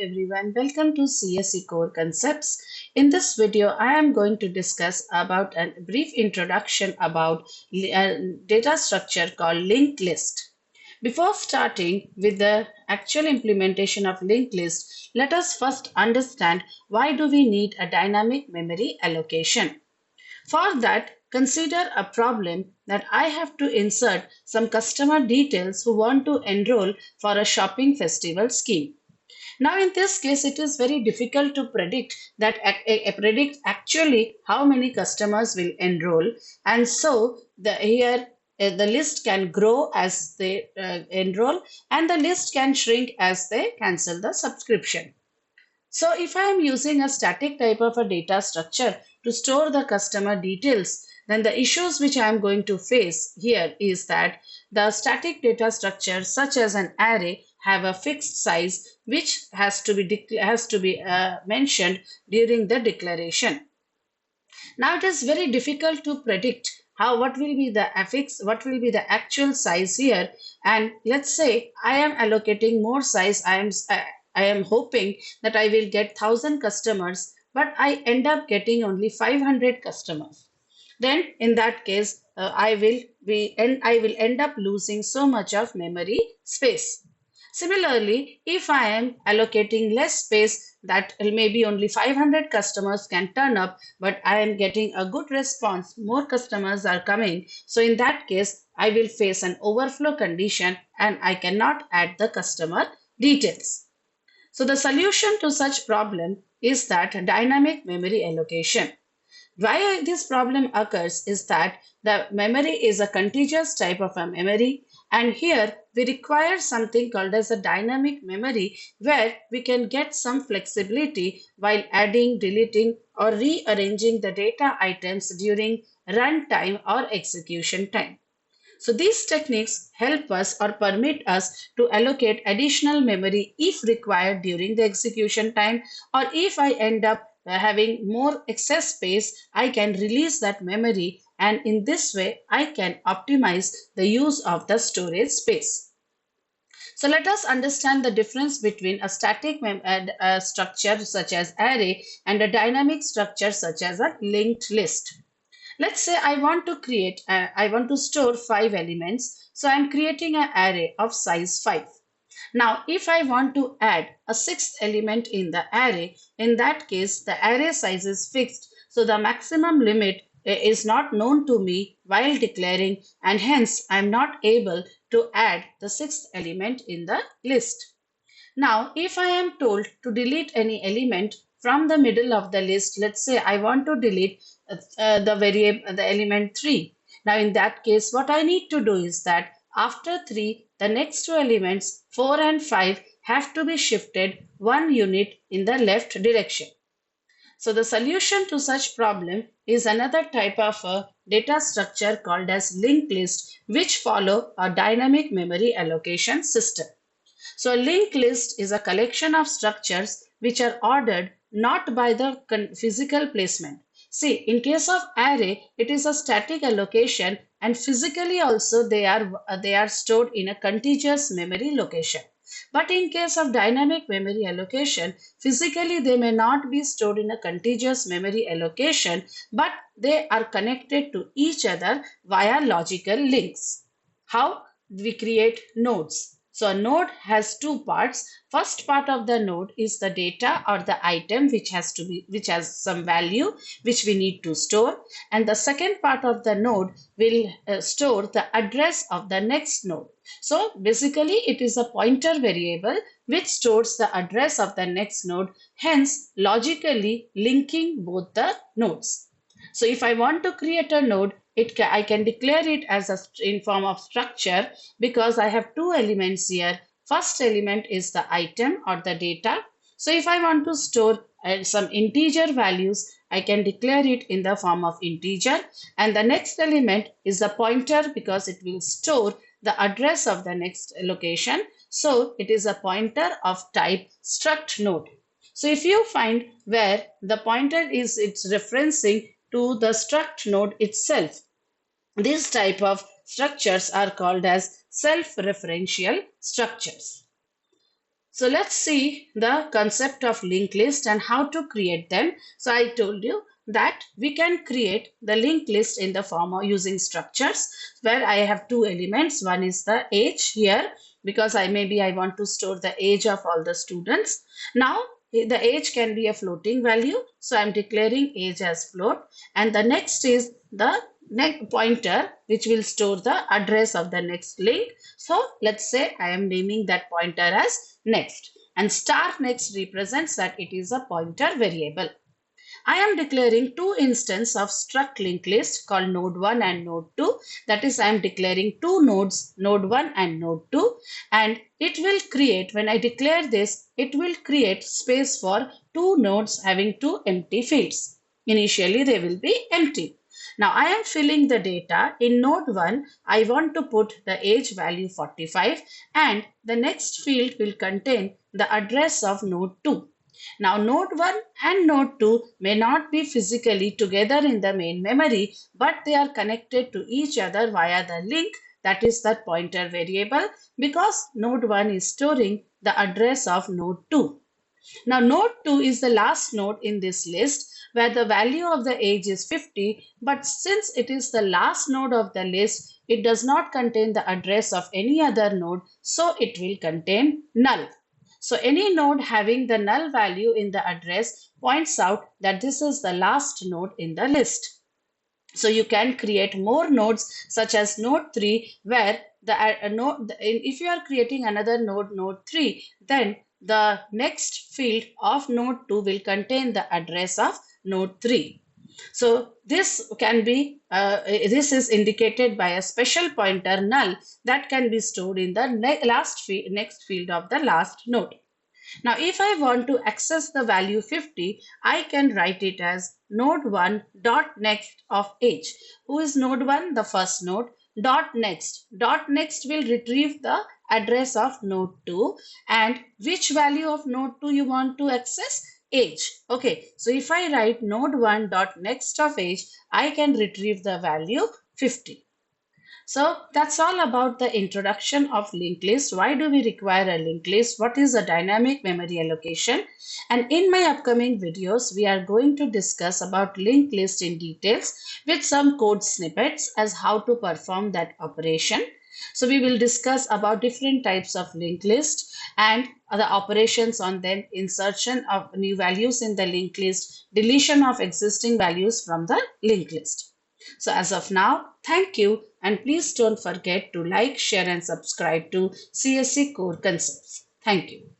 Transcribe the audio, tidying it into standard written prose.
Everyone, welcome to CSE Core Concepts. In this video, I am going to discuss about a brief introduction about data structure called linked list. Before starting with the actual implementation of linked list, let us first understand why do we need a dynamic memory allocation. For that, consider a problem that I have to insert some customer details who want to enroll for a shopping festival scheme. Now, in this case, it is very difficult to predict predict actually how many customers will enroll, and so the list can grow as they enroll, and the list can shrink as they cancel the subscription. So, if I am using a static type of a data structure to store the customer details, then the issues which I am going to face here is that the static data structure, such as an array, have a fixed size which has to be mentioned during the declaration. Now it is very difficult to predict what will be the affix, what will be the actual size here. And let's say I am allocating more size. I am hoping that I will get 1,000 customers, but I end up getting only 500 customers. Then in that case, I will end up losing so much of memory space. Similarly, if I am allocating less space, that maybe only 500 customers can turn up, but I am getting a good response, more customers are coming. So in that case, I will face an overflow condition and I cannot add the customer details. So the solution to such problem is that dynamic memory allocation. Why this problem occurs is that the memory is a contiguous type of a memory, and here we require something called as a dynamic memory where we can get some flexibility while adding, deleting, or rearranging the data items during runtime or execution time. So these techniques help us or permit us to allocate additional memory if required during the execution time, or if I end up having more excess space, I can release that memory, and in this way I can optimize the use of the storage space. So let us understand the difference between a static structure such as array and a dynamic structure such as a linked list. Let's say I want to store 5 elements. So I'm creating an array of size 5. Now, if I want to add a sixth element in the array, in that case, the array size is fixed. So the maximum limit is not known to me while declaring, and hence I'm not able to add the sixth element in the list. Now, if I am told to delete any element from the middle of the list, let's say I want to delete the element 3. Now, in that case, what I need to do is that after 3, the next two elements 4 and 5 have to be shifted 1 unit in the left direction. So the solution to such problem is another type of a data structure called as linked list, which follow a dynamic memory allocation system. So a linked list is a collection of structures which are ordered not by the physical placement. See, in case of array, it is a static allocation, and physically also they are stored in a contiguous memory location. But in case of dynamic memory allocation, physically they may not be stored in a contiguous memory allocation, but they are connected to each other via logical links. How? We create nodes. So a node has two parts. First part of the node is the data or the item which has some value which we need to store, and the second part of the node will store the address of the next node. So basically it is a pointer variable which stores the address of the next node, hence logically linking both the nodes. So if I want to create a node, I can declare it as in form of structure because I have two elements here. First element is the item or the data. So if I want to store some integer values, I can declare it in the form of integer. And the next element is the pointer because it will store the address of the next location. So it is a pointer of type struct node. So if you find where the pointer it's referencing to the struct node itself, these type of structures are called as self-referential structures. So let's see the concept of linked list and how to create them. So I told you that we can create the linked list in the form of using structures where I have two elements. One is the age here, because I want to store the age of all the students. Now the age can be a floating value, so I'm declaring age as float, and the next is the next pointer, which will store the address of the next link. So let's say I am naming that pointer as next, and star next represents that it is a pointer variable. I am declaring two instances of struct linked list called node1 and node2. That is, I am declaring two nodes, node1 and node2, and it will create, when I declare this, it will create space for two nodes having two empty fields. Initially, they will be empty. Now I am filling the data. In node 1, I want to put the age value 45, and the next field will contain the address of node 2. Now node 1 and node 2 may not be physically together in the main memory, but they are connected to each other via the link, that is the pointer variable, because node 1 is storing the address of node 2. Now node 2 is the last node in this list where the value of the age is 50, but since it is the last node of the list, it does not contain the address of any other node, so it will contain null. So any node having the null value in the address points out that this is the last node in the list. So you can create more nodes such as node 3, where if you are creating another node, node 3, then the next field of node 2 will contain the address of node 3. So this is indicated by a special pointer null that can be stored in the next field of the last node. Now, if I want to access the value 50, I can write it as node1 dot next of age. Who is node 1? The first node. Dot next. Dot next will retrieve the address of node 2. And which value of node 2 you want to access? Age. Okay, so if I write node1 dot next of age, I can retrieve the value 50. So that's all about the introduction of linked list. Why do we require a linked list? What is a dynamic memory allocation? And in my upcoming videos, we are going to discuss about linked list in details with some code snippets as how to perform that operation. So we will discuss about different types of linked list and other operations on them, insertion of new values in the linked list, deletion of existing values from the linked list. So as of now, thank you, and please don't forget to like, share and subscribe to CSE Core Concepts. Thank you.